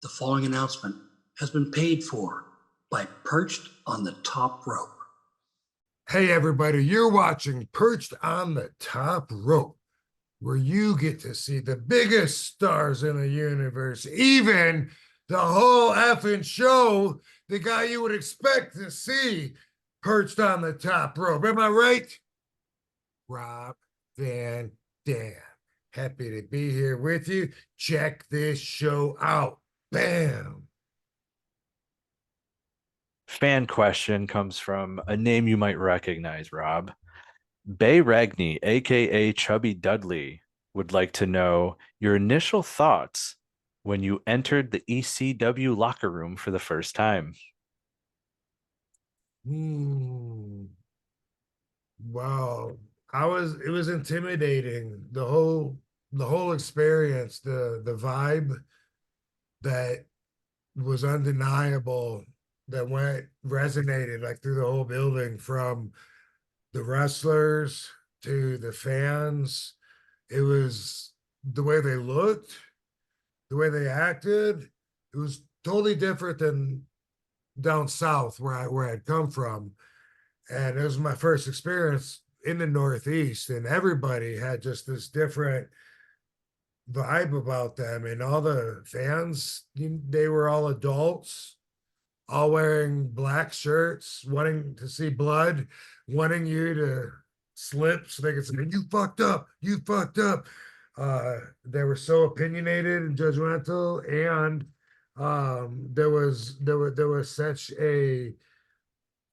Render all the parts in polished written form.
The following announcement has been paid for by Perched on the Top Rope. Hey, everybody, you're watching Perched on the Top Rope, where you get to see the biggest stars in the universe, even the whole effing show, the guy you would expect to see perched on the top rope. Am I right? Rob Van Dam. Happy to be here with you. Check this show out. Bam. Fan question comes from a name you might recognize, Rob. Bay Ragney, aka Chubby Dudley, would like to know your initial thoughts when you entered the ECW locker room for the first time. Wow. It was intimidating. The whole experience, the vibe that was undeniable, that resonated like through the whole building, from the wrestlers to the fans. It was the way they looked, the way they acted. It was totally different than down south where I'd come from. And it was my first experience in the Northeast, and everybody had just this different vibe about them. And all the fans, they were all adults, all wearing black shirts, wanting to see blood, wanting you to slip so they could say, "You fucked up, you fucked up." They were so opinionated and judgmental, and there was such a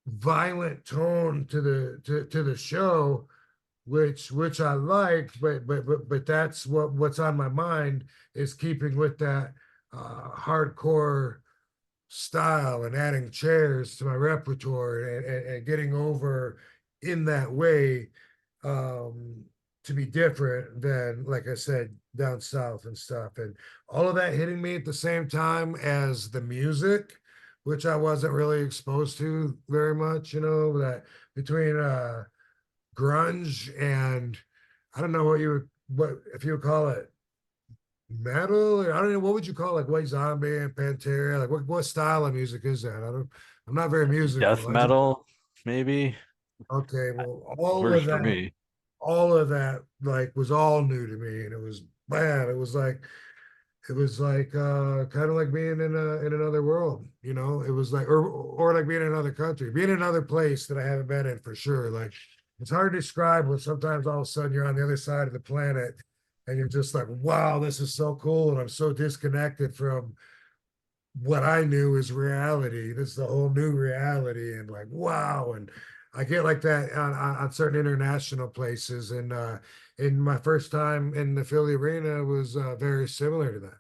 violent tone to the show, which I liked, but that's what's on my mind, is keeping with that hardcore style and adding chairs to my repertoire, and getting over in that way, to be different than, like I said, down south and stuff. And all of that hitting me at the same time as the music, which I wasn't really exposed to very much, that between grunge and, I don't know what if you would call it, metal, or I don't know, what would you call, like, White Zombie and Pantera, like what style of music is that? I'm not very musical. Death metal, maybe? Okay, well, Works for me. all of that, like, was all new to me, and it was, man, it was like kind of like being in another world. It was like, or like being in another country, being in another place that I haven't been in for sure. Like, it's hard to describe, when sometimes all of a sudden you're on the other side of the planet, and you're just like, wow, this is so cool, and I'm so disconnected from what I knew is reality. This is a whole new reality, and like, wow. And I get like that on certain international places, and in my first time in the Philly arena was very similar to that.